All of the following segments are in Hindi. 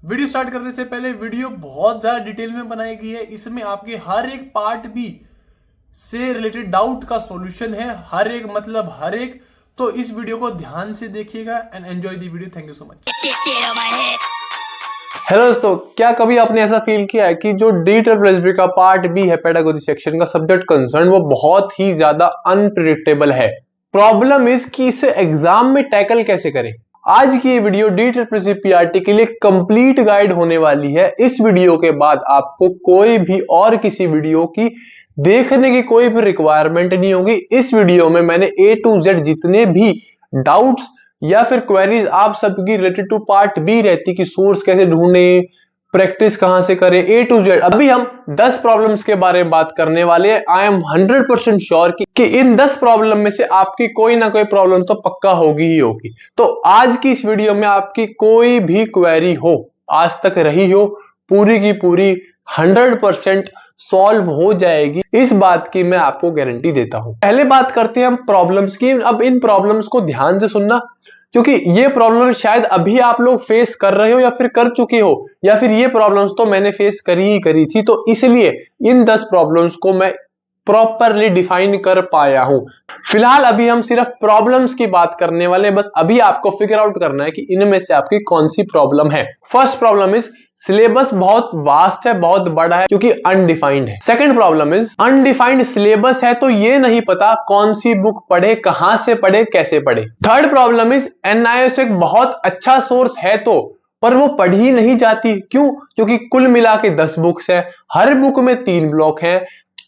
वीडियो स्टार्ट करने से पहले वीडियो बहुत ज्यादा डिटेल में बनाई गई है। इसमें आपके हर एक पार्ट भी से रिलेटेड डाउट का सॉल्यूशन है, हर एक मतलब हर एक। तो इस वीडियो को ध्यान से देखिएगा and enjoy the video. Thank you so much. Hello दोस्तों, क्या कभी आपने ऐसा फील किया है कि जो डी ट्रिपल का पार्ट बी है पेडागोजी सेक्शन का सब्जेक्ट कंसर्न, वो बहुत ही ज्यादा अनप्रिडिक्टेबल है। प्रॉब्लम इज कि इसे एग्जाम में टैकल कैसे करें। आज की ये वीडियो डी ट्रिपल पीआरटी के लिए कंप्लीट गाइड होने वाली है। इस वीडियो के बाद आपको कोई भी और किसी वीडियो की देखने की कोई भी रिक्वायरमेंट नहीं होगी। इस वीडियो में मैंने ए टू जेड जितने भी डाउट्स या फिर क्वेरीज आप सबकी रिलेटेड टू पार्ट बी रहती कि सोर्स कैसे ढूंढे, प्रैक्टिस कहां से करें, ए टू जेड। अभी हम 10 प्रॉब्लम्स के बारे में बात करने वाले हैं। आई एम 100% श्योर कि इन 10 प्रॉब्लम में से आपकी कोई ना कोई प्रॉब्लम तो पक्का होगी ही होगी। तो आज की इस वीडियो में आपकी कोई भी क्वेरी हो, आज तक रही हो, पूरी की पूरी 100% सॉल्व हो जाएगी। इस बात की मैं आपको गारंटी देता हूं। पहले बात करते हैं हम प्रॉब्लम्स की। अब इन प्रॉब्लम्स को ध्यान से सुनना, क्योंकि ये प्रॉब्लम शायद अभी आप लोग फेस कर रहे हो या फिर कर चुके हो, या फिर ये प्रॉब्लम्स तो मैंने फेस करी थी। तो इसलिए इन 10 प्रॉब्लम्स को मैं प्रॉपरली डिफाइन कर पाया हूं। फिलहाल अभी हम सिर्फ प्रॉब्लम्स की बात करने वाले हैं। बस अभी आपको फिगर आउट करना है कि इनमें से आपकी कौन सी प्रॉब्लम है। फर्स्ट प्रॉब्लम इज सिलेबस बहुत वास्ट है, बहुत बड़ा है, क्योंकि अनडिफाइंड है। Second problem is undefined syllabus है, तो ये नहीं पता कौन सी बुक पढ़े, कहां से पढ़े, कैसे पढ़े। थर्ड प्रॉब्लम इज एनआईएस एक बहुत अच्छा सोर्स है तो, पर वो पढ़ी नहीं जाती। क्यों? क्योंकि कुल मिला के 10 बुक्स है, हर बुक में 3 ब्लॉक है।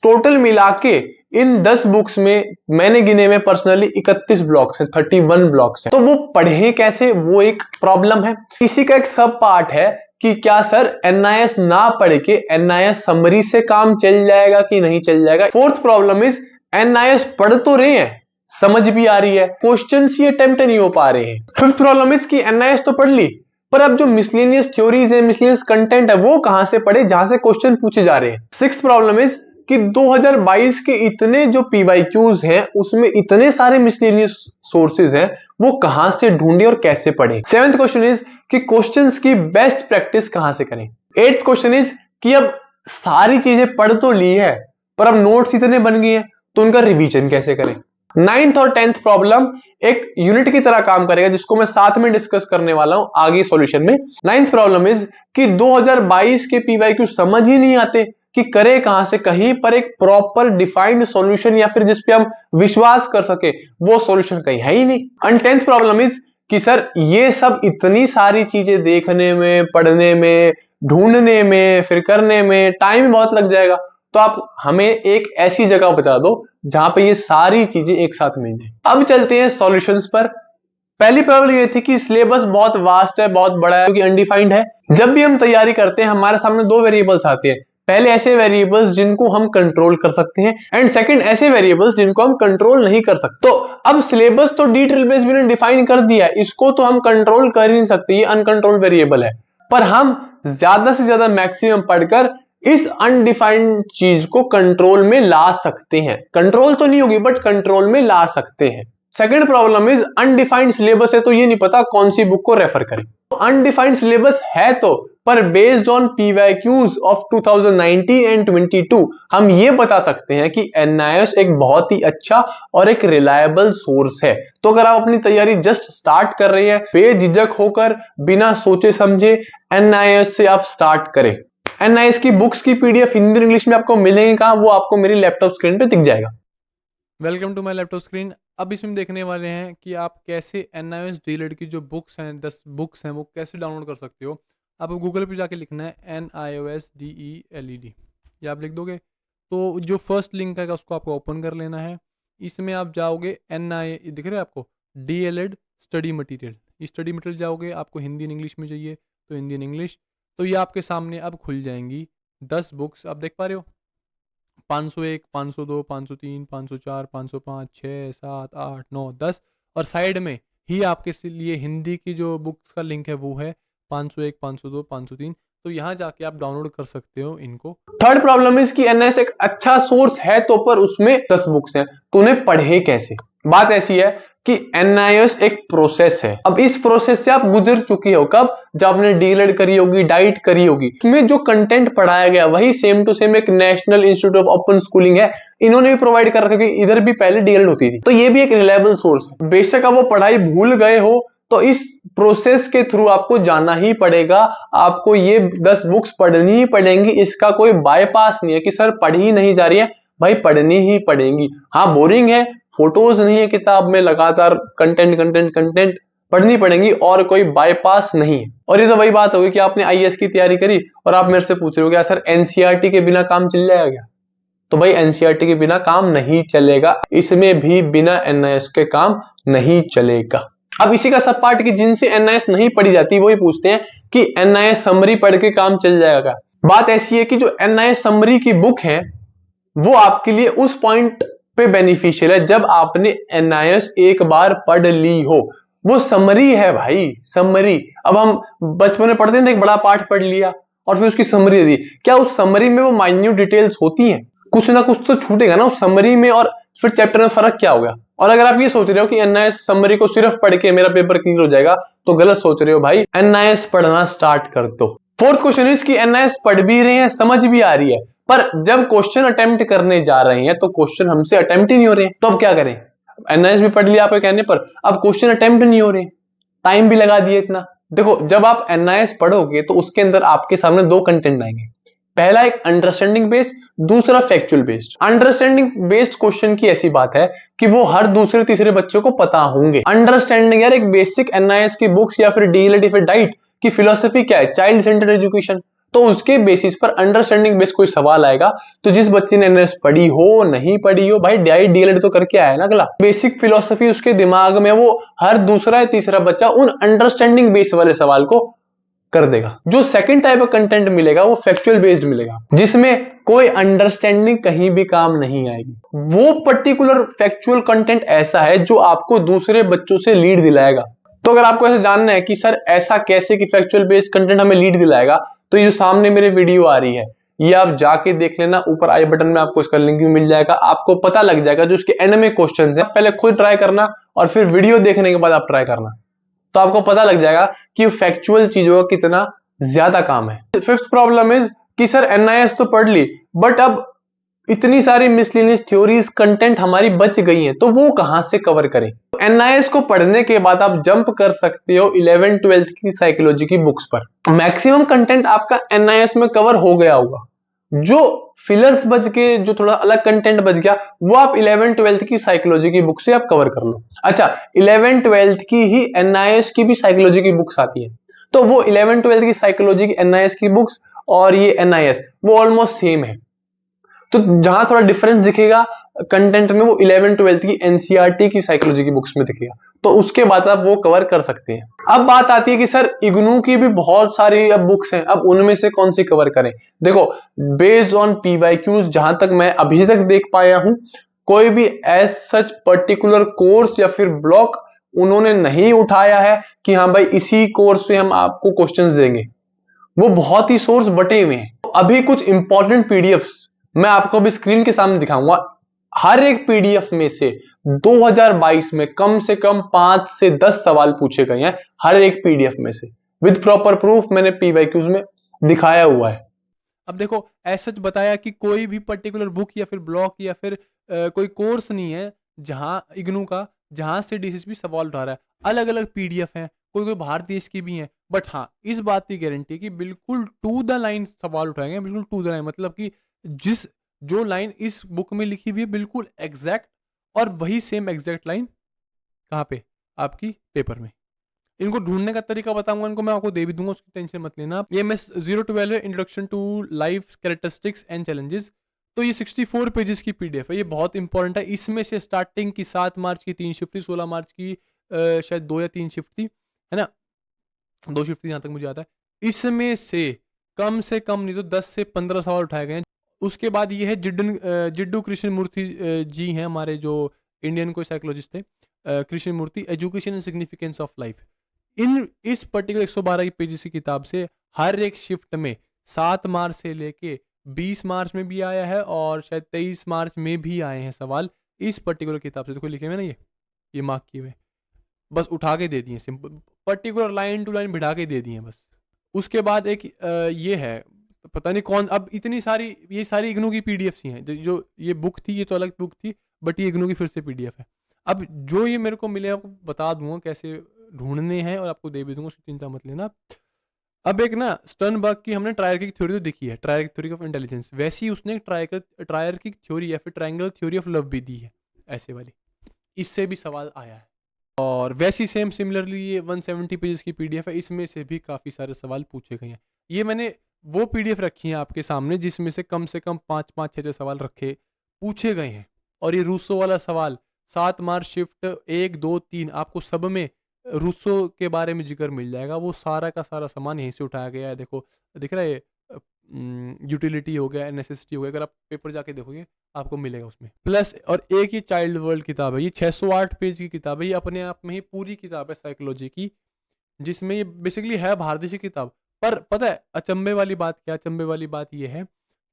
टोटल मिला के इन 10 बुक्स में मैंने गिने में पर्सनली 31 ब्लॉक्स हैं, 31 ब्लॉक्स हैं। तो वो पढ़े कैसे, वो एक प्रॉब्लम है। इसी का एक सब पार्ट है कि क्या सर एनआईएस ना पढ़ के एनआईएस समरी से काम चल जाएगा कि नहीं चल जाएगा। फोर्थ प्रॉब्लम इज एनआईएस पढ़ तो रहे हैं, समझ भी आ रही है, क्वेश्चंस ही अटेम्प्ट नहीं हो पा रहे हैं। फिफ्थ प्रॉब्लम इज कि एनआईएस तो पढ़ ली, पर अब जो मिसलेनियस थ्योरीज है, मिसलेनियस कंटेंट है, वो कहां से पढ़े जहां से क्वेश्चन पूछे जा रहे हैं। सिक्स्थ प्रॉब्लम इज कि 2022 के इतने जो पीवाईक्यूज हैं, उसमें इतने सारे मिसलेनियस सोर्सेज हैं, वो कहां से ढूंढे और कैसे पढ़े। सेवेंथ क्वेश्चन इज कि क्वेश्चंस की बेस्ट प्रैक्टिस कहां से करें। एट्थ क्वेश्चन इज कि अब सारी चीजें पढ़ तो ली है, पर अब नोट्स इतने बन गए हैं, तो उनका रिवीजन कैसे करें। नाइन्थ और 10th प्रॉब्लम एक यूनिट की तरह काम करेगा, जिसको मैं साथ में डिस्कस करने वाला हूं आगे सॉल्यूशन में। नाइन्थ प्रॉब्लम इज कि 2022 के पीवाईक्यू समझ ही नहीं आते कि करे कहां से। कहीं पर एक प्रॉपर डिफाइंड सॉल्यूशन या फिर जिसपे हम विश्वास कर सके, वो सॉल्यूशन कहीं है ही नहीं। एंड 10th प्रॉब्लम इज कि सर ये सब इतनी सारी चीजें देखने में, पढ़ने में, ढूंढने में, फिर करने में टाइम बहुत लग जाएगा। तो आप हमें एक ऐसी जगह बता दो जहां पे ये सारी चीजें एक साथ मिल जाए। अब चलते हैं सॉल्यूशंस पर। पहली प्रॉब्लम ये थी कि सिलेबस बहुत वास्ट है, बहुत बड़ा है, क्योंकि अनडिफाइंड है। जब भी हम तैयारी करते हैं, हमारे सामने 2 वेरिएबल्स आते हैं। पहले ऐसे वेरिएबल्स जिनको हम कंट्रोल कर सकते हैं, एंड सेकंड ऐसे वेरिएबल्स जिनको हम कंट्रोल नहीं कर सकते। तो अब सिलेबस तो डी ट्रिपल एस बी ने डिफाइन कर दिया है, इसको तो हम कंट्रोल कर ही नहीं सकते, ये अनकंट्रोल वेरिएबल है। पर हम ज्यादा से ज्यादा मैक्सिमम पढ़कर इस अनडिफाइंड चीज को कंट्रोल में ला सकते हैं। कंट्रोल तो नहीं होगी, बट कंट्रोल में ला सकते हैं। Second problem is undefined syllabus है, तो ये नहीं पता कौन सी बुक को रेफर करें। अनडिफाइंड सिलेबस है तो, पर based on PYQs of 2019 and 22 हम ये बता सकते हैं कि एनआईएस एक बहुत ही अच्छा और एक रिलायबल सोर्स है। तो अगर आप अपनी तैयारी जस्ट स्टार्ट कर रहे हैं, बेझिझक होकर, बिना सोचे समझे एनआईएस से आप स्टार्ट करें। एनआईएस की बुक्स की पीडीएफ हिंदी और इंग्लिश में आपको मिलेंगे कहां, वो आपको मेरी लैपटॉप स्क्रीन पे दिख जाएगा। Welcome to my laptop screen. अब इसमें देखने वाले हैं कि आप कैसे एनआईएस डीएलएड की जो बुक्स हैं, 10 बुक्स हैं, वो कैसे डाउनलोड कर सकते हो। आप गूगल पे जाके लिखना है NIOSDELED, ये आप लिख दोगे तो जो फर्स्ट लिंक है उसको आपको ओपन कर लेना है। इसमें आप जाओगे दिख रहा है आपको डीएलएड स्टडी मटेरियल, ये स्टडी मटेरियल जाओगे, आपको हिंदी इंग्लिश में चाहिए तो हिंदी इंग्लिश। तो ये आपके सामने अब खुल जाएंगी 10 बुक्स, आप देख पा रहे हो। 501, 502, 503, 504, 505, 6, 7, 8, 9, 10 और साइड में ही आपके लिए हिंदी की जो बुक्स का लिंक है वो है 501, 502, 503। तो यहाँ जाके आप डाउनलोड कर सकते हो इनको। थर्ड प्रॉब्लम इज कि एनएस एक अच्छा सोर्स है तो, पर उसमें 10 बुक्स हैं, तो उन्हें पढ़े कैसे। बात ऐसी है कि एनआईएस एक प्रोसेस है। अब इस प्रोसेस से आप गुजर चुके हो कब, जब आपने डीएलएड करी होगी, डाइट करी होगी, इसमें जो कंटेंट पढ़ाया गया वही सेम टू सेम एक national institute of open schooling है, इन्होंने भी प्रोवाइड कर रखा है कि इधर भी पहले डीएलएड होती थी, तो ये भी एक रिलायबल सोर्स है। बेशक आप वो पढ़ाई भूल गए हो तो इस प्रोसेस के थ्रू आपको जाना ही पड़ेगा, आपको ये 10 बुक्स पढ़नी ही पड़ेंगी, इसका कोई बाईपास नहीं है कि सर पढ़ ही नहीं जा रही है, भाई पढ़नी ही पड़ेंगी। हाँ बोरिंग है, फोटोज नहीं है किताब में, लगातार कंटेंट कंटेंट कंटेंट पढ़नी पड़ेंगी और कोई बाईपास नहीं है। और ये तो वही बात होगी कि आपने आईएएस की तैयारी करी और आप मेरे से पूछ रहे हो क्या सर एनसीईआरटी के बिना काम चल जाएगा क्या? तो भाई एनसीईआरटी के बिना काम नहीं चलेगा, इसमें भी बिना एनआईएस के काम नहीं चलेगा। अब इसी का सब पार्ट कि जिनसे एनआईएस नहीं पढ़ी जाती वही पूछते हैं कि एनआईएस समरी पढ़ के काम चल जाएगा। बात ऐसी है कि जो एनआईएस समरी की बुक है वो आपके लिए उस पॉइंट पे बेनिफिशियल है जब आपने एनआईएस एक बार पढ़ ली हो। वो समरी है भाई, समरी। अब हम बचपन में पढ़ते थे, एक बड़ा पाठ पढ़ लिया और फिर उसकी समरी दी, क्या उस समरी में वो माइन्यूट डिटेल्स होती हैं? कुछ ना कुछ तो छूटेगा ना उस समरी में, और फिर चैप्टर में फर्क क्या होगा? और अगर आप ये सोच रहे हो कि एनआईएस समरी को सिर्फ पढ़ के मेरा पेपर क्लियर हो जाएगा, तो गलत सोच रहे हो भाई, एनआईएस पढ़ना स्टार्ट कर दो। फोर्थ क्वेश्चन इज कि एनआईएस पढ़ भी रहे हैं, समझ भी आ रही है, पर जब क्वेश्चन अटेम्प्ट करने जा रहे हैं तो क्वेश्चन हमसे अटेम्प्ट ही नहीं हो रहे हैं, तो अब क्या करें? एनआईएस भी पढ़ लिया आपके कहने पर, अब क्वेश्चन अटेम्प्ट नहीं हो रहे, टाइम भी लगा दिए इतना। देखो जब आप एनआईएस पढ़ोगे तो उसके अंदर आपके सामने दो कंटेंट आएंगे, पहला एक अंडरस्टैंडिंग बेस्ड, दूसरा factual based. Understanding based question की ऐसी बात है कि वो हर दूसरे तीसरे बच्चों को पता होंगे। अंडरस्टैंडिंग यार एक बेसिक एनआईएस की बुक्स या फिर डीएलएड या फिर डाइट की फिलोसफी क्या है, चाइल्ड सेंटर्ड एजुकेशन, तो उसके बेसिस पर अंडरस्टैंडिंग बेस्ड कोई सवाल आएगा तो जिस बच्चे ने एनआईएस पढ़ी हो नहीं पढ़ी हो, भाई डाइट डीएलएड तो करके आया ना अगला, बेसिक फिलोसफी उसके दिमाग में, वो हर दूसरा या तीसरा बच्चा उन अंडरस्टैंडिंग बेस्ड वाले सवाल को कर देगा। जो सेकंड टाइप का कंटेंट मिलेगा वो फैक्चुअल बेस्ड मिलेगा, जिसमें कोई अंडरस्टैंडिंग कहीं भी काम नहीं आएगी। वो पर्टिकुलर फैक्चुअल कंटेंट ऐसा है जो आपको दूसरे बच्चों से लीड दिलाएगा। तो अगर आपको ऐसे जानना है कि सर ऐसा कैसे कि फैक्चुअल बेस्ड कंटेंट हमें लीड दिलाएगा, तो ये जो सामने मेरे वीडियो आ रही है ये आप जाके देख लेना, ऊपर आई बटन में आपको इसका लिंक भी मिल जाएगा, आपको पता लग जाएगा जो इसके एंड में क्वेश्चंस हैं, पहले खुद ट्राई करना और फिर वीडियो देखने के बाद आप ट्राई करना, तो आपको पता लग जाएगा कि फैक्चुअल चीजों का कितना ज्यादा काम है। फिफ्थ प्रॉब्लम इज कि सर एनआईएस तो पढ़ ली, बट अब इतनी सारी मिसलिनियस थ्योरीज कंटेंट हमारी बच गई हैं, तो वो कहां से कवर करें? एनआईएस को पढ़ने के बाद आप जंप कर सकते हो 11th 12th की साइकोलॉजी की बुक्स पर। मैक्सिमम कंटेंट आपका एनआईएस में कवर हो गया होगा, जो फिलर्स बच के, जो थोड़ा अलग कंटेंट बच गया, वो आप 11th 12th की साइकोलॉजी की बुक से आप कवर कर लो। अच्छा 11th 12th की ही एनआईएस की भी साइकोलॉजी की बुक्स आती है, तो वो 11th 12th की साइकोलॉजी की एनआईएस की बुक्स और ये एनआईएस वो ऑलमोस्ट सेम है। तो जहां थोड़ा डिफरेंस दिखेगा कंटेंट में वो 11th 12th की एनसीईआरटी की साइकोलॉजी की बुक्स में दिखेगा, तो उसके बाद आप वो कवर कर सकते हैं। अब बात आती है कि सर इग्नू की भी बहुत सारी अब बुक्स हैं, अब उनमें से कौन सी कवर करें? देखो बेस्ड ऑन पीवाईक्यूज जहां तक मैं अभी तक देख पाया हूं, कोई भी एज सच पर्टिकुलर कोर्स या फिर ब्लॉक उन्होंने नहीं उठाया है कि हाँ भाई इसी कोर्स से हम आपको क्वेश्चंस देंगे। वो बहुत ही सोर्स बटे हुए हैं। अभी कुछ इंपॉर्टेंट पीडीएफ्स मैं आपको अभी स्क्रीन के सामने दिखाऊंगा, हर एक पीडीएफ में से 2022 में कम से कम 5 से 10 सवाल पूछे गए हैं, हर एक पीडीएफ में से, विद प्रॉपर प्रूफ मैंने पीवाईक्यूज में दिखाया हुआ है। अब देखो ऐसा बताया कि कोई भी पर्टिकुलर बुक या फिर ब्लॉक या फिर कोई कोर्स नहीं है जहां इग्नू का, जहां से डीसीएसपी सवाल उठा रहा है। अलग अलग पीडीएफ हैं, कोई कोई बाहर देश की भी हैं, बट हाँ इस बात की गारंटी कि बिल्कुल टू द लाइन सवाल उठाएंगे, बिल्कुल टू द लाइन, मतलब कि जिस जो लाइन इस बुक में लिखी हुई है बिल्कुल एग्जैक्ट, और वही सेम एग्जैक्ट लाइन कहाँ पे आपकी पेपर में। इनको ढूंढने का तरीका बताऊंगा, इनको मैं आपको दे भी दूंगा, उसकी टेंशन मत लेना आप। ये MS 012 है, introduction to life characteristics and challenges. तो ये 64 पेजेस की पीडीएफ है, ये बहुत इंपॉर्टेंट है। इसमें से स्टार्टिंग की 7 मार्च की 3 शिफ्ट थी, 16 मार्च की शायद 2 या 3 शिफ्ट थी, है ना, 2 शिफ्ट थी जहाँ तक मुझे आता है। इसमें से कम नहीं तो 10 से 15 सवाल उठाए गए हैं। उसके बाद ये है जिड्डू कृष्ण मूर्ति जी हैं हमारे, जो इंडियन कोई साइकोलॉजिस्ट थे, Krishna Murti, education and significance of life. इस पर्टिकुलर 112 की पेजेस की किताब से हर एक शिफ्ट में 7 मार्च से लेके 20 मार्च में भी आया है और शायद 23 मार्च में भी आए हैं सवाल, इस पर्टिकुलर किताब से। तो कोई लिखे हुए ना ये ये मार्क किए हुए, बस उठा के दे दिए simple, particular line to line बिठा के दे दिए बस। उसके बाद एक ये है, पता नहीं कौन, अब इतनी सारी, ये सारी इग्नू की पीडीएफ ही हैं, जो ये बुक थी ये तो अलग बुक थी, बट ये इग्नू की फिर से पीडीएफ है। अब जो ये मेरे को मिले आपको बता दूंगा कैसे ढूंढने हैं, और आपको दे भी दूंगा, उसकी चिंता मत लेना। अब एक ना स्टर्नबर्ग की हमने ट्रायर्किक थ्योरी तो देखी है, ट्रायर्किक थ्योरी ऑफ इंटेलिजेंस, वैसी उसने ट्रायर्किक थ्योरी या फिर ट्रायंगल थ्योरी ऑफ लव भी दी है, ऐसे वाली, इससे भी सवाल आया है। और वैसी सेम सिमिलरली ये 170 पेजेस की पीडीएफ है, इसमें से भी काफ़ी सारे सवाल पूछे गए हैं। ये मैंने वो पीडीएफ रखी है आपके सामने जिसमें से कम 5-5 6 सवाल रखे पूछे गए हैं। और ये रूसो वाला सवाल 7 मार्च शिफ्ट 1 2 3 आपको सब में रूसो के बारे में जिक्र मिल जाएगा, वो सारा का सारा सामान यहीं से उठाया गया है। देखो दिख रहा है, यूटिलिटी हो गया, नेसेसिटी हो गया, अगर आप पेपर जाके देखोगे आपको मिलेगा उसमें। प्लस और एक ही चाइल्ड वर्ल्ड किताब है, ये 608 पेज की किताब है, ये अपने आप में ही पूरी किताब है साइकोलॉजी की, जिसमें ये बेसिकली है भारतीय किताब। पर पता है अचंभे वाली बात क्या, अचंभे वाली बात ये है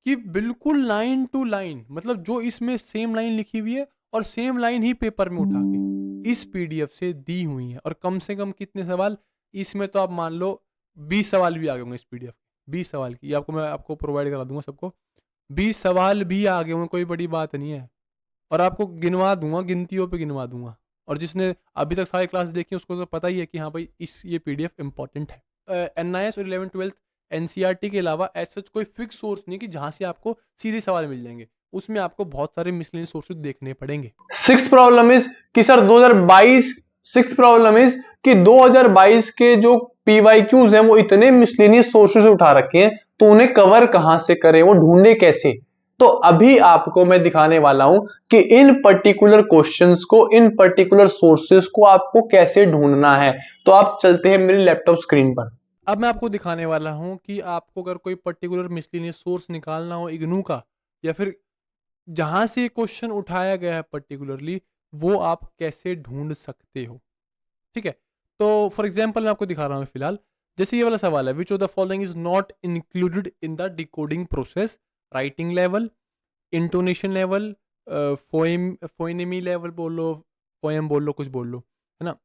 कि बिल्कुल लाइन टू लाइन, मतलब जो इसमें सेम लाइन लिखी हुई है और सेम लाइन ही पेपर में उठा के इस पीडीएफ से दी हुई है। और कम से कम कितने सवाल इसमें, तो आप मान लो 20 सवाल भी आ गए होंगे इस पीडीएफ, 20 सवाल की, ये आपको मैं आपको प्रोवाइड करा दूंगा सबको, 20 सवाल भी आ गए होंगे, कोई बड़ी बात नहीं है। और आपको गिनवा दूंगा, गिनतियों पे गिनवा दूंगा, और जिसने अभी तक सारी क्लास देखी है उसको तो पता ही है कि हाँ भाई ये पीडीएफ इंपॉर्टेंट है। एनआईएस और 11th-12th एनसीईआरटी के अलावा ऐसा कोई फिक्स सोर्स नहीं कि जहाँ से आपको सीधे सवाल मिल जाएंगे, उसमें आपको बहुत सारे मिसलेनियस सोर्सेज देखने पड़ेंगे। सिक्स प्रॉब्लम इज कि सर 2022, सिक्स प्रॉब्लम इज कि 2022 के जो पीवाईक्यूज हैं वो इतने मिसलेनियस सोर्सेज उठा रखे हैं, तो उन्हें कवर कहां से करें, वो ढूंढे कैसे। तो अभी आपको मैं दिखाने वाला हूं कि इन पर्टिकुलर क्वेश्चंस को, इन पर्टिकुलर सोर्सेज को आपको कैसे ढूंढना है। तो आप चलते हैं मेरी लैपटॉप स्क्रीन पर। अब मैं आपको दिखाने वाला हूँ कि आपको अगर कोई पर्टिकुलर मिसलेनियस सोर्स निकालना हो इग्नू का, या फिर जहाँ से क्वेश्चन उठाया गया है पर्टिकुलरली, वो आप कैसे ढूंढ सकते हो। ठीक है, तो फॉर एग्जाम्पल मैं आपको दिखा रहा हूँ फिलहाल, जैसे ये वाला सवाल है, which of the following is not included in the decoding process, writing level, intonation level, phonemic level बोल लो, पोएम बोल लो, कुछ बोल लो, है ना,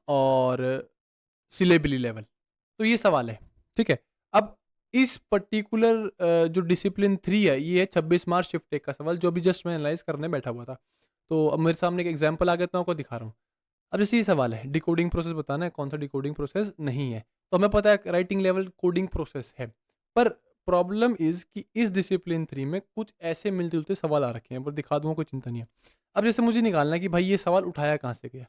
और सिलेबली लेवल। तो ये सवाल है, ठीक है। अब इस पर्टिकुलर जो डिसिप्लिन 3 है, ये है 26 मार्च शिफ्ट 1 का सवाल, जो अभी जस्ट मैं एनालाइज करने बैठा हुआ था। तो अब मेरे सामने एक एग्जाम्पल आ गया, तो मैं आपको दिखा रहा हूँ। अब जैसे ये सवाल है, डिकोडिंग प्रोसेस बताना है, कौन सा डिकोडिंग प्रोसेस नहीं है, तो हमें पता है राइटिंग लेवल कोडिंग प्रोसेस है। पर प्रॉब्लम इज कि इस डिसिप्लिन 3 में कुछ ऐसे मिलते जुलते सवाल आ रखे हैं, पर दिखा दूंगा, कोई चिंता नहीं है। अब जैसे मुझे निकालना है कि भाई ये सवाल उठाया कहाँ से गया,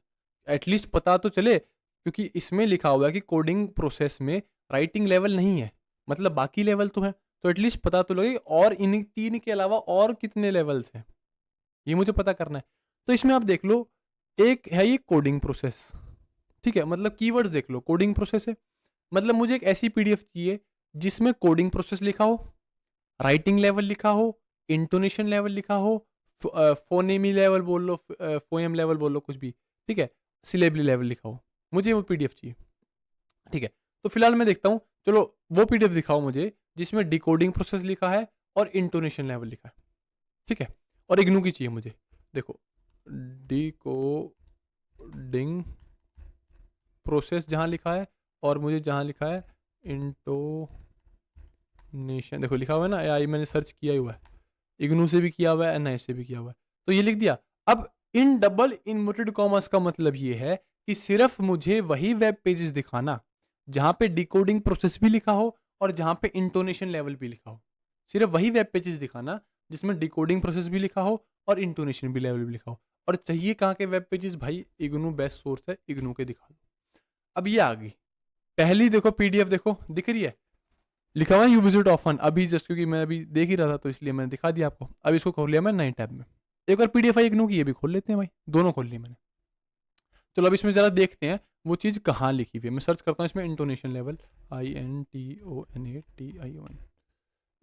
एटलीस्ट पता तो चले, क्योंकि इसमें लिखा हुआ है कि कोडिंग प्रोसेस में राइटिंग लेवल नहीं है, मतलब बाकी लेवल तो है, तो एटलीस्ट पता तो लगे और इन 3 के अलावा और कितने लेवल्स हैं, ये मुझे पता करना है। तो इसमें आप देख लो, एक है ये कोडिंग प्रोसेस, ठीक है, मतलब कीवर्ड्स देख लो, कोडिंग प्रोसेस है, मतलब मुझे एक ऐसी पीडीएफ चाहिए जिसमें कोडिंग प्रोसेस लिखा हो, राइटिंग लेवल लिखा हो, इंटोनेशन लेवल लिखा हो, फोनेमी लेवल बोल लो, फोएम लेवल बोल लो, कुछ भी, ठीक है, सिलेबली लेवल लिखा हो, मुझे वो पीडीएफ चाहिए। ठीक है, तो फिलहाल मैं देखता हूँ, चलो वो पीडीएफ दिखाओ मुझे जिसमें डिकोडिंग प्रोसेस लिखा है और इंटोनेशन लेवल लिखा है, ठीक है, और इग्नू की चाहिए मुझे। देखो, डिकोडिंग प्रोसेस जहाँ लिखा है, और मुझे जहाँ लिखा है इंटोनेशन, देखो लिखा हुआ है ना, आई मैंने सर्च किया ही हुआ है, इग्नू से भी किया हुआ है, एनआईएस से भी किया हुआ है, तो ये लिख दिया। अब इन डबल इन्वर्टेड कॉमर्स का मतलब ये है कि सिर्फ मुझे वही वेब पेजेस दिखाना जहाँ पे डिकोडिंग प्रोसेस भी लिखा हो और जहाँ पे इंटोनेशन लेवल भी लिखा हो, सिर्फ वही वेब पेजेस दिखाना जिसमें डिकोडिंग प्रोसेस भी लिखा हो और इंटोनेशन भी लेवल भी लिखा हो। और चाहिए कहाँ के वेब पेजेस, भाई इग्नू बेस्ट सोर्स है, इग्नू के दिखा दो। अब ये आ गई पहली, देखो पीडीएफ, देखो दिख रही है, लिखा हुआ है यू विजिट ऑफन, अभी जस्ट क्योंकि मैं अभी देख ही रहा था तो इसलिए मैंने दिखा दिया आपको। अब इसको खोल लिया मैं नए टैब में, एक और पीडीएफ आई इग्नू की, ये भी खोल लेते हैं भाई, दोनों खोल लिए मैंने। चलो अब इसमें ज़रा देखते हैं वो चीज़ कहाँ लिखी हुई है। मैं सर्च करता हूँ इसमें इंटोनेशन लेवल, INTONATION,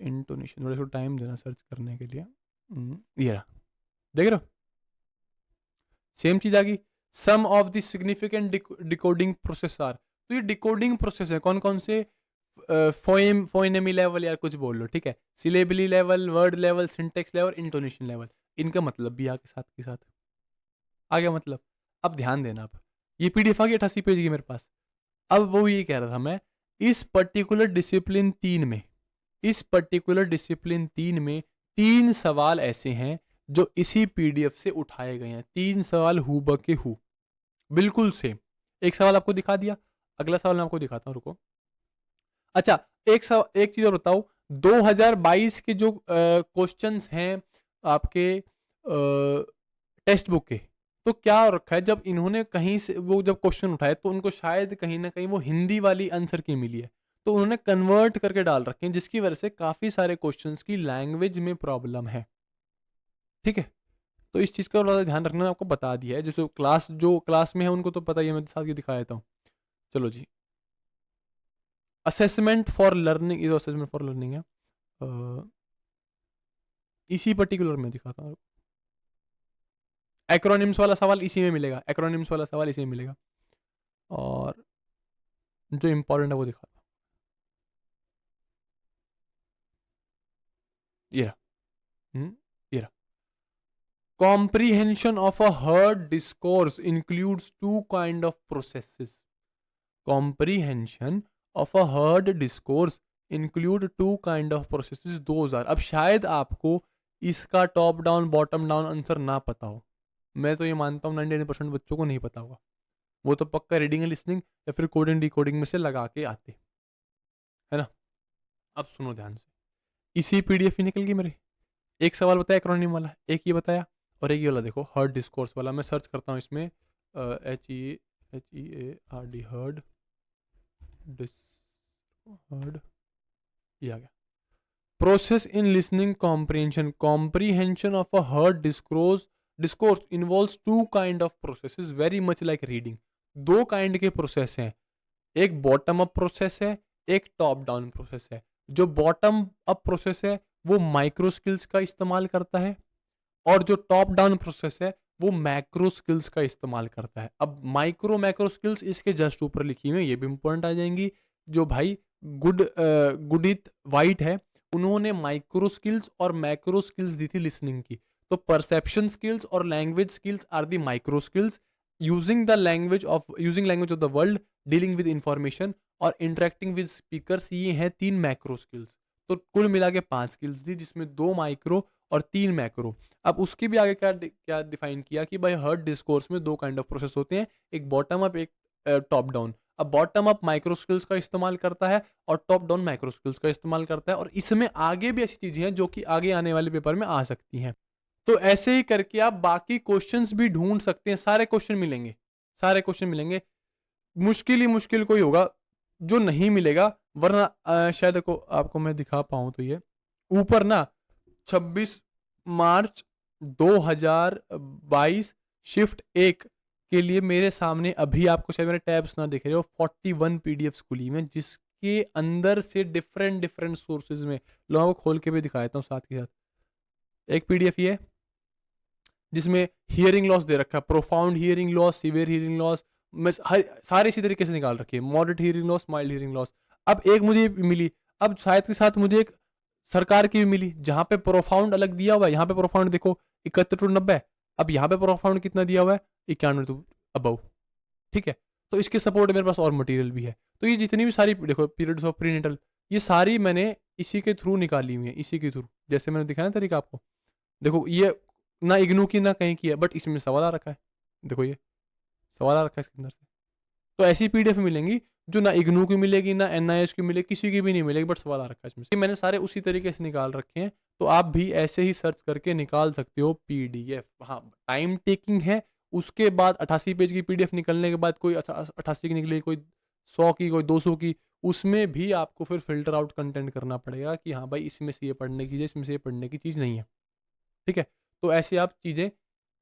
इंटोनेशन, थोड़ा सा टाइम देना सर्च करने के लिए। ये रहा, देख रहे हो, सेम चीज़ आ गई। Some of the significant decoding process are, तो ये डिकोडिंग प्रोसेस है कौन कौन से, फोनेमी लेवल यार कुछ बोल लो, ठीक है, syllable level, word level, syntax level, intonation level, इनका मतलब भी आगे साथ के साथ आ गया मतलब। अब ध्यान देना, आप ये पीडीएफ आ गई 88 पेज की मेरे पास। अब वो ये कह रहा था मैं, इस पर्टिकुलर डिसिप्लिन 3 में, इस पर्टिकुलर डिसिप्लिन 3 में 3 सवाल ऐसे हैं जो इसी पीडीएफ से उठाए गए हैं। 3 सवाल हु ब के हु, बिल्कुल सेम। एक सवाल आपको दिखा दिया, अगला सवाल मैं आपको दिखाता हूँ, रुको। अच्छा, एक चीज और बताओ, 2022 के जो क्वेश्चंस हैं आपके टेक्स्ट बुक के, तो क्या हो रखा है, जब इन्होंने कहीं से वो जब क्वेश्चन उठाए तो उनको शायद कहीं ना कहीं वो हिंदी वाली आंसर की मिली है, तो उन्होंने कन्वर्ट करके डाल रखे हैं, जिसकी वजह से काफ़ी सारे क्वेश्चंस की लैंग्वेज में प्रॉब्लम है। ठीक है, तो इस चीज़ का थोड़ा सा ध्यान रखना, मैं आपको बता दिया है। जो क्लास में है उनको तो पता ही है, मैं साथ ही दिखा देता हूँ। चलो जी, असेसमेंट फॉर लर्निंग, ये असेसमेंट फॉर लर्निंग है, इसी पर्टिकुलर में दिखाता हूँ। एक्रोनिम्स वाला सवाल इसी में मिलेगा, एक्रोनिम्स वाला सवाल इसी में मिलेगा, और जो इंपॉर्टेंट है वो दिखाता हूँ। ये रहा, ये रहा। Comprehension of a heard discourse includes two kind of processes. Comprehension of a heard discourse include two kind of processes. Those are, अब शायद आपको इसका top down bottom down answer ना पता हो, मैं तो ये मानता हूँ 99% बच्चों को नहीं पता होगा, वो तो पक्का रीडिंग एंड लिसनिंग या फिर कोडिंग डिकोडिंग में से लगा के आते, है ना। अब सुनो ध्यान से, इसी पीडीएफ ही निकल गई मेरे। एक सवाल बताया एक्रोनिम वाला, एक ये बताया, और एक ये वाला देखो हर्ड डिस्कोर्स वाला। मैं सर्च करता हूँ इसमें, HEARD, हर्ड हर्ड, ये आ गया। Process in listening comprehension, comprehension of a heard discourse involves two kind of processes very much like reading. दो काइंड के प्रोसेस हैं, एक बॉटम अप प्रोसेस है, एक टॉप डाउन प्रोसेस है। जो बॉटम अप प्रोसेस है वो माइक्रो स्किल्स का इस्तेमाल करता है, और जो टॉप डाउन प्रोसेस है वो मैक्रो स्किल्स का इस्तेमाल करता है। अब माइक्रो मैक्रो स्किल्स इसके जस्ट ऊपर लिखी हुई है, ये भी इंपॉर्टेंट आ जाएंगी। जो भाई गुडित वाइट है, उन्होंने माइक्रो स्किल्स और मैक्रो स्किल्स दी थी लिसनिंग की। तो परसेप्शन स्किल्स और language skills are the micro skills, using language of the world, dealing with information और इंटरेक्टिंग विद स्पीकर्स, ये हैं 3 मैक्रो स्किल्स। तो कुल मिला के 5 स्किल्स दी, जिसमें 2 माइक्रो और 3 मैक्रो। अब उसके भी आगे क्या डिफाइन किया कि भाई हर्ड डिस्कोर्स में 2 काइंड ऑफ प्रोसेस होते हैं, एक बॉटम अप, एक टॉप डाउन। अब बॉटम अप माइक्रो स्किल्स का इस्तेमाल करता है और टॉप डाउन माइक्रो स्किल्स का इस्तेमाल करता है, और इसमें आगे भी ऐसी चीजें हैं जो कि आगे आने वाले पेपर में आ सकती हैं। तो ऐसे ही करके आप बाकी क्वेश्चंस भी ढूंढ सकते हैं, सारे क्वेश्चन मिलेंगे, सारे क्वेश्चन मिलेंगे। मुश्किल ही मुश्किल कोई होगा जो नहीं मिलेगा, वरना शायद को आपको मैं दिखा पाऊँ तो ये ऊपर ना 26 मार्च 2022 शिफ्ट 1 के लिए मेरे सामने अभी आपको शायद मेरे टैब्स ना दिख रहे हो, 41 पीडीएफ्स खुली में, जिसके अंदर से डिफरेंट डिफरेंट सोर्सेज में, लोगों को खोल के भी दिखा देता हूँ साथ के साथ। एक पीडीएफ ये जिसमें हियरिंग लॉस दे रखा है, profound hearing loss, severe hearing loss, मैं सारे इसी तरीके से निकाल रखी है, moderate hearing loss, mild hearing loss. अब एक मुझे मिली, अब शायद के साथ मुझे एक सरकार की भी मिली, जहां पे प्रोफाउंड अलग दिया हुआ है। यहाँ पे प्रोफाउंड देखो 71 to 90, अब यहाँ पे प्रोफाउंड कितना दिया हुआ है, 91 to अबव। ठीक है, तो इसके सपोर्ट मेरे पास और मटेरियल भी है। तो ये जितनी भी सारी देखो पीरियड्स ऑफ प्रीनेटल, ये सारी मैंने इसी के थ्रू निकाली हुई है, इसी के थ्रू, जैसे मैंने दिखाया तरीका आपको। देखो ये ना इग्नू की ना कहीं की है, बट इसमें सवाल आ रखा है, देखो ये सवाल आ रखा है इसके अंदर से। तो ऐसी पीडीएफ मिलेंगी जो ना इग्नू की मिलेगी, ना एनआईएस की मिलेगी, किसी की भी नहीं मिलेगी, बट सवाल आ रखा है इसमें। मैंने सारे उसी तरीके से निकाल रखे हैं, तो आप भी ऐसे ही सर्च करके निकाल सकते हो पीडीएफ। हाँ, टाइम टेकिंग है। उसके बाद 88 पेज की पीडीएफ निकलने के बाद कोई 88 की निकली, कोई 100 की, कोई 200 की, उसमें भी आपको फिर फिल्टर आउट कंटेंट करना पड़ेगा कि हाँ भाई इसमें से ये पढ़ने की चीज़, इसमें से ये पढ़ने की चीज़ नहीं है। ठीक है, तो ऐसे आप चीजें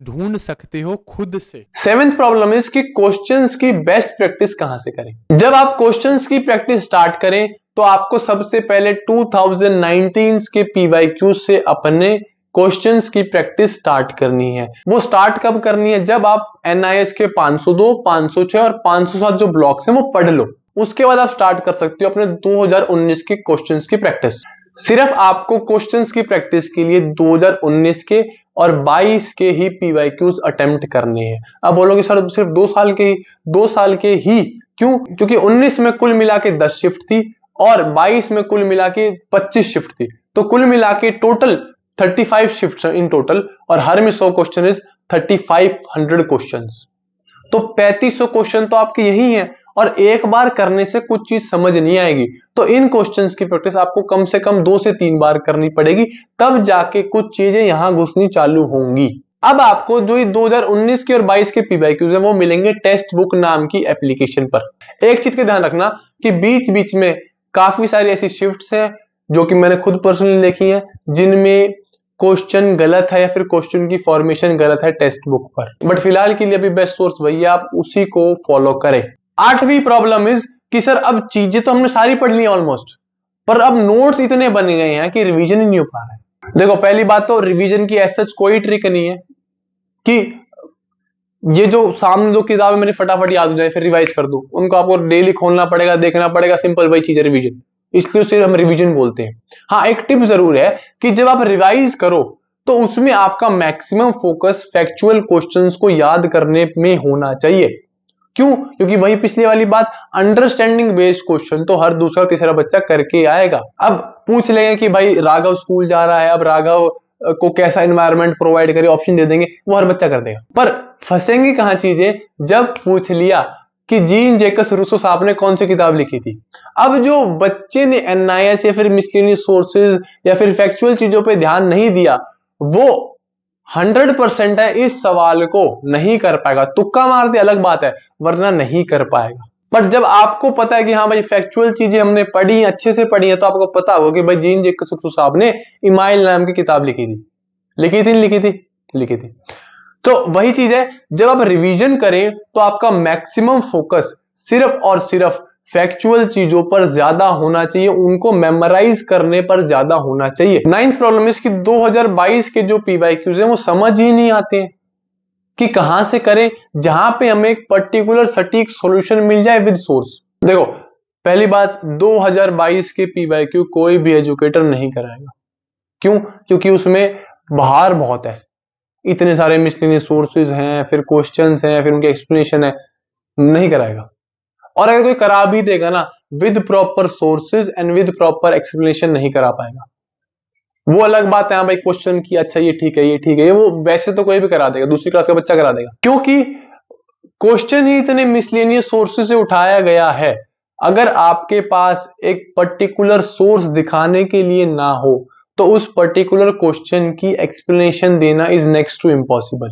ढूंढ सकते हो खुद से। 7th प्रॉब्लम इज कि क्वेश्चंस की बेस्ट प्रैक्टिस कहां से करें। जब आप क्वेश्चंस की प्रैक्टिस स्टार्ट करें तो आपको सबसे पहले 2019 के पीवाईक्यू से अपने क्वेश्चंस की प्रैक्टिस स्टार्ट करनी है। वो स्टार्ट कब करनी है, जब आप एनआईएस के 502, 506 और 507 जो ब्लॉक्स हैं वो पढ़ लो, उसके बाद आप स्टार्ट कर सकते हो अपने 2019 के क्वेश्चंस की प्रैक्टिस। सिर्फ आपको क्वेश्चंस की प्रैक्टिस के लिए 2019 के और 22 के ही PYQs अटेम्प्ट करने हैं। अब बोलोगे सर सिर्फ 2 साल के ही क्यों? क्योंकि 19 में कुल मिला के 10 शिफ्ट थी और 22 में कुल मिला के 25 शिफ्ट थी, तो कुल मिला के टोटल 35 शिफ्ट इन टोटल, और हर में 100 क्वेश्चन इज 3500 क्वेश्चन। तो 3500 क्वेश्चन तो आपके यही हैं, और एक बार करने से कुछ चीज समझ नहीं आएगी, तो इन क्वेश्चंस की प्रैक्टिस आपको कम से कम 2 से 3 बार करनी पड़ेगी, तब जाके कुछ चीजें यहां घुसनी चालू होंगी। अब आपको जो 2019 के और 22 के PYQs हैं वो मिलेंगे टेक्स्ट बुक नाम की एप्लीकेशन पर। एक चीज का ध्यान रखना कि बीच बीच में काफी सारी ऐसी शिफ्ट्स हैं जो कि मैंने खुद पर्सनली देखी हैं, जिनमें क्वेश्चन गलत है या फिर क्वेश्चन की फॉर्मेशन गलत है टेक्स्ट बुक पर, बट फिलहाल के लिए अभी बेस्ट सोर्स वही है, आप उसी को फॉलो करें। 8वीं प्रॉब्लम इज कि सर अब चीजें तो हमने सारी पढ़ ली ऑलमोस्ट, पर अब नोट्स इतने बन गए हैं कि रिवीजन ही नहीं हो पा रहा है। देखो पहली बात तो रिवीजन की ऐसा कोई ट्रिक नहीं है कि ये जो सामने दो किताबें मेरी फटाफट याद हो जाए फिर रिवाइज कर दो, उनको आपको डेली खोलना पड़ेगा, देखना पड़ेगा, सिंपल वही चीज है रिवीजन, इसलिए उसे हम रिवीजन बोलते हैं। हाँ एक टिप जरूर है कि जब आप रिवाइज करो तो उसमें आपका मैक्सिमम फोकस फैक्चुअल क्वेश्चंस को याद करने में होना चाहिए। क्यों? क्योंकि वही पिछली वाली बात, अंडरस्टैंडिंग बेस्ड क्वेश्चन तो हर दूसरा तीसरा बच्चा करके आएगा। अब पूछ लेंगे कि भाई राघव स्कूल जा रहा है, अब राघव को कैसा एनवायरनमेंट प्रोवाइड करे, ऑप्शन दे देंगे, वो हर बच्चा कर देगा। पर फंसेंगे कहां चीजें, जब पूछ लिया कि जीन जैकस रूसो साहब ने कौन सी किताब लिखी थी। अब जो बच्चे ने NIS या फिर मिसलेनियस सोर्सेज या फिर फैक्चुअल चीजों पे ध्यान नहीं दिया, वो 100% है इस सवाल को नहीं कर पाएगा। तुक्का मार दे अलग बात है, वरना नहीं कर पाएगा। पर जब आपको पता है कि हाँ भाई फैक्चुअल चीजें हमने पढ़ी, अच्छे से पढ़ी है, तो आपको पता होगा कि भाई जीन जैकस रूसो साहब ने इमाइल नाम की किताब लिखी थी, लिखी थी। तो वही चीज है, जब आप रिवीजन करें तो आपका मैक्सिमम फोकस सिर्फ और सिर्फ फैक्चुअल चीजों पर ज्यादा होना चाहिए, उनको मेमोराइज करने पर ज्यादा होना चाहिए। 9th प्रॉब्लम इस कि 2022 के जो PYQs हैं वो समझ ही नहीं आते हैं कि कहां से करें, जहां पे हमें एक पर्टिकुलर सटीक सॉल्यूशन मिल जाए विद सोर्स। देखो पहली बात, 2022 के PYQ कोई भी एजुकेटर नहीं कराएगा। क्यों? क्योंकि उसमें भार बहुत है, इतने सारे मिसलेनियस सोर्सेज हैं, फिर क्वेश्चंस हैं, फिर उनके एक्सप्लेनेशन है, नहीं कराएगा। और अगर कोई करा भी देगा ना, with proper sources and with proper explanation नहीं करा पाएगा। वो अलग बात है, हाँ भाई क्वेश्चन की अच्छा ये ठीक है, ये ठीक है, वो वैसे तो कोई भी करा देगा, दूसरी क्लास का बच्चा करा देगा, क्योंकि क्वेश्चन ही इतने मिसलेनियस सोर्सेज से उठाया गया है। अगर आपके पास एक पर्टिकुलर सोर्स दिखाने के लिए ना हो तो उस पर्टिकुलर क्वेश्चन की एक्सप्लेनेशन देना इज नेक्स्ट टू इम्पॉसिबल।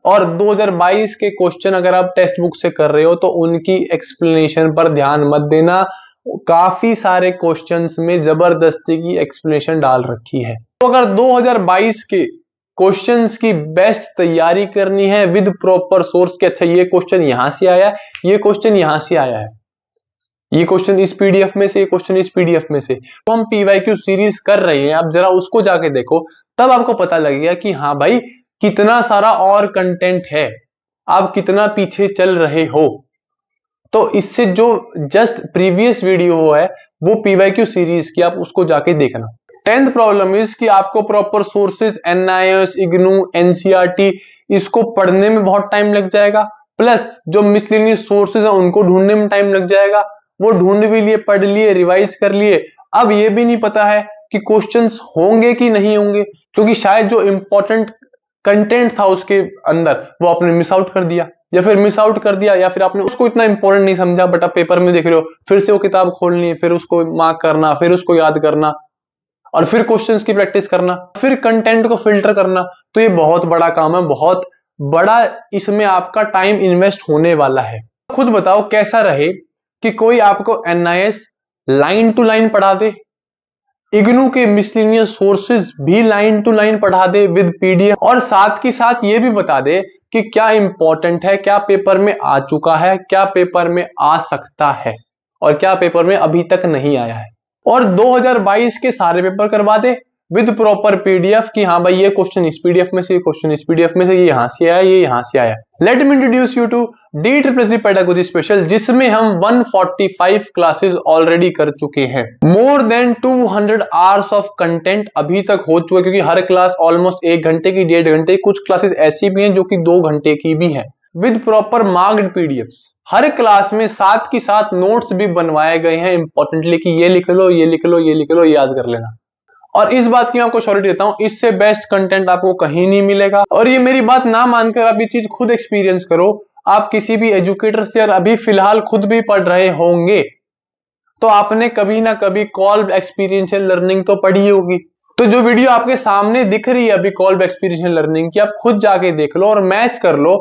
और 2022 के क्वेश्चन अगर आप टेक्स्ट बुक से कर रहे हो तो उनकी एक्सप्लेनेशन पर ध्यान मत देना, काफी सारे क्वेश्चंस में जबरदस्ती की एक्सप्लेनेशन डाल रखी है। तो अगर 2022 के क्वेश्चंस की बेस्ट तैयारी करनी है विद प्रॉपर सोर्स के, अच्छा ये क्वेश्चन यहां से आया है, ये क्वेश्चन यहां से आया है, ये क्वेश्चन इस PDF में से, ये क्वेश्चन इस PDF में से, तो हम PYQ सीरीज कर रहे हैं, अब जरा उसको जाके देखो, तब आपको पता लगेगा कि हाँ भाई कितना सारा और कंटेंट है, आप कितना पीछे चल रहे हो। तो इससे जो जस्ट प्रीवियस वीडियो है वो PYQ सीरीज की, आप उसको जाके देखना। 10th प्रॉब्लम इज कि आपको proper sources NIS, IGNOU, NCERT इसको पढ़ने में बहुत टाइम लग जाएगा, प्लस जो मिसलेनियस सोर्सेज है उनको ढूंढने में टाइम लग जाएगा। वो ढूंढ भी लिए, पढ़ लिए, रिवाइज कर लिए, अब ये भी नहीं पता है कि क्वेश्चंस होंगे कि नहीं होंगे, क्योंकि शायद जो इंपॉर्टेंट कंटेंट था उसके अंदर वो आपने मिस आउट कर दिया, या फिर आपने उसको इतना इंपॉर्टेंट नहीं समझा, बट आप पेपर में देख रहे हो, फिर से वो किताब खोलनी है, फिर उसको मार्क करना, फिर उसको याद करना, और फिर क्वेश्चंस की प्रैक्टिस करना, फिर कंटेंट को फिल्टर करना। तो ये बहुत बड़ा काम है, बहुत बड़ा इसमें आपका टाइम इन्वेस्ट होने वाला है। खुद बताओ कैसा रहे कि कोई आपको NIS लाइन टू लाइन पढ़ा दे, IGNOU के मिसलेनियस सोर्सेज भी लाइन टू लाइन पढ़ा दे विद PDF, और साथ ही साथ ये भी बता दे कि क्या इंपॉर्टेंट है, क्या पेपर में आ चुका है, क्या पेपर में आ सकता है, और क्या पेपर में अभी तक नहीं आया है, और 2022 के सारे पेपर करवा दे, विद प्रॉपर पीडीएफ कि हाँ भाई ये क्वेश्चन इस पीडीएफ में से, ये क्वेश्चन इस पीडीएफ में से, ये यहां से आया, ये यहां से आया। Let me introduce you to DEEE pedagogy special, जिसमें हम 145 क्लासेस ऑलरेडी कर चुके हैं। More than 200 hours of content अभी तक हो चुके, क्योंकि हर क्लास ऑलमोस्ट 1 घंटे की, 1.5 घंटे की, कुछ क्लासेस ऐसी भी हैं जो कि 2 घंटे की भी हैं, with proper marked PDFs. Her class में साथ के साथ नोट्स भी बनवाए गए हैं इंपॉर्टेंटली कि ये लिख लो, ये लिख लो, ये लिख लो, याद कर लेना। और इस बात की मैं आपको श्योरिटी देता हूं, इससे बेस्ट कंटेंट आपको कहीं नहीं मिलेगा। और ये मेरी बात ना मानकर आप ये चीज खुद एक्सपीरियंस करो। आप किसी भी एजुकेटर से और अभी फिलहाल खुद भी पढ़ रहे होंगे, तो आपने कभी ना कभी कॉल्ब एक्सपीरियंशियल लर्निंग तो पढ़ी होगी। तो जो वीडियो आपके सामने दिख रही है अभी कॉल्ब एक्सपीरियंशियल लर्निंग की, आप खुद जाके देख लो और मैच कर लो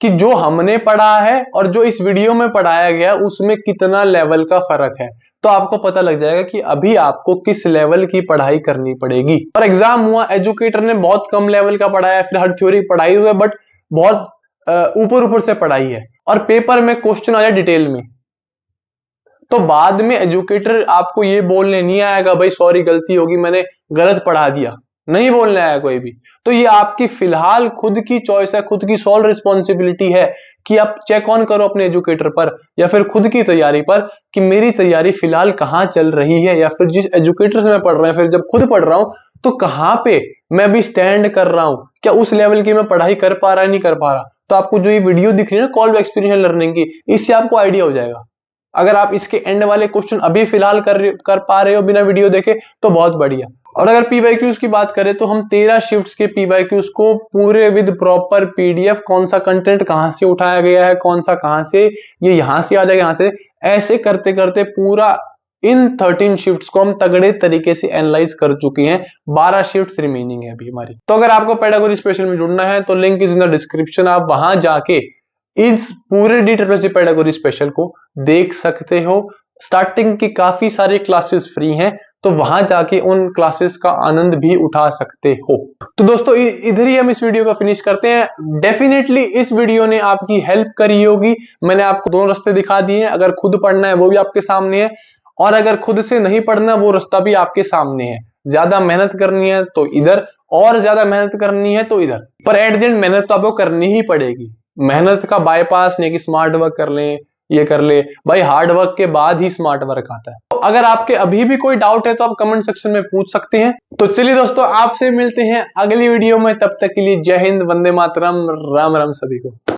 कि जो हमने पढ़ा है और जो इस वीडियो में पढ़ाया गया उसमें कितना लेवल का फर्क है। तो आपको पता लग जाएगा कि अभी आपको किस लेवल की पढ़ाई करनी पड़ेगी। और एग्जाम हुआ, एजुकेटर ने बहुत कम लेवल का पढ़ाया, फिर हर थ्योरी पढ़ाई हुई है, बट बहुत ऊपर ऊपर से पढ़ाई है, और पेपर में क्वेश्चन आया डिटेल में, तो बाद में एजुकेटर आपको ये बोलने नहीं आएगा भाई सॉरी गलती होगी, मैंने गलत पढ़ा दिया, नहीं बोलने आया कोई भी। तो ये आपकी फिलहाल खुद की चॉइस है, खुद की सोल रिस्पॉन्सिबिलिटी है कि आप चेक ऑन करो अपने एजुकेटर पर या फिर खुद की तैयारी पर कि मेरी तैयारी फिलहाल कहाँ चल रही है, या फिर जिस एजुकेटर से मैं पढ़ रहा हूं, फिर जब खुद पढ़ रहा हूं तो कहाँ पे मैं भी स्टैंड कर रहा हूं, क्या उस लेवल की मैं पढ़ाई कर पा रहा है, नहीं कर पा रहा। तो आपको जो ये वीडियो दिख रही है ना कॉल्ब एक्सपीरियंशियल लर्निंग की, इससे आपको आइडिया हो जाएगा। अगर आप इसके एंड वाले क्वेश्चन अभी फिलहाल कर पा रहे हो बिना वीडियो देखे तो बहुत बढ़िया। और अगर पीवाईक्यूज की बात करें तो हम 13 शिफ्ट्स के पीवाईक्यूज को पूरे विद प्रॉपर पीडीएफ, कौन सा कंटेंट कहां से उठाया गया है, कौन सा कहां से, ये यहां से आ जाएगा, यहां से, ऐसे करते करते पूरा इन 13 शिफ्ट्स को हम तगड़े तरीके से एनालाइज कर चुके हैं। 12 शिफ्ट्स रिमेनिंग है अभी हमारी। तो अगर आपको पेडागोजी स्पेशल में जुड़ना है तो link is in the description, आप वहां जाके इस पूरे DEEE पेडागोजी स्पेशल को देख सकते हो। स्टार्टिंग की काफी सारी क्लासेस फ्री हैं, तो वहां जाके उन क्लासेस का आनंद भी उठा सकते हो। तो दोस्तों इधर ही हम इस वीडियो को फिनिश करते हैं। डेफिनेटली इस वीडियो ने आपकी हेल्प करी होगी। मैंने आपको दोनों रास्ते दिखा दिए हैं, अगर खुद पढ़ना है वो भी आपके सामने है, और अगर खुद से नहीं पढ़ना वो रास्ता भी आपके सामने है। ज्यादा मेहनत करनी है तो इधर, और ज्यादा मेहनत करनी है तो इधर, पर एट द एंड मेहनत तो आपको करनी ही पड़ेगी। मेहनत का बाईपास नहीं कि स्मार्ट वर्क कर लें, ये कर ले भाई, हार्ड वर्क के बाद ही स्मार्ट वर्क आता है। तो अगर आपके अभी भी कोई डाउट है तो आप कमेंट सेक्शन में पूछ सकते हैं। तो चलिए दोस्तों, आपसे मिलते हैं अगली वीडियो में, तब तक के लिए जय हिंद, वंदे मातरम, राम राम सभी को।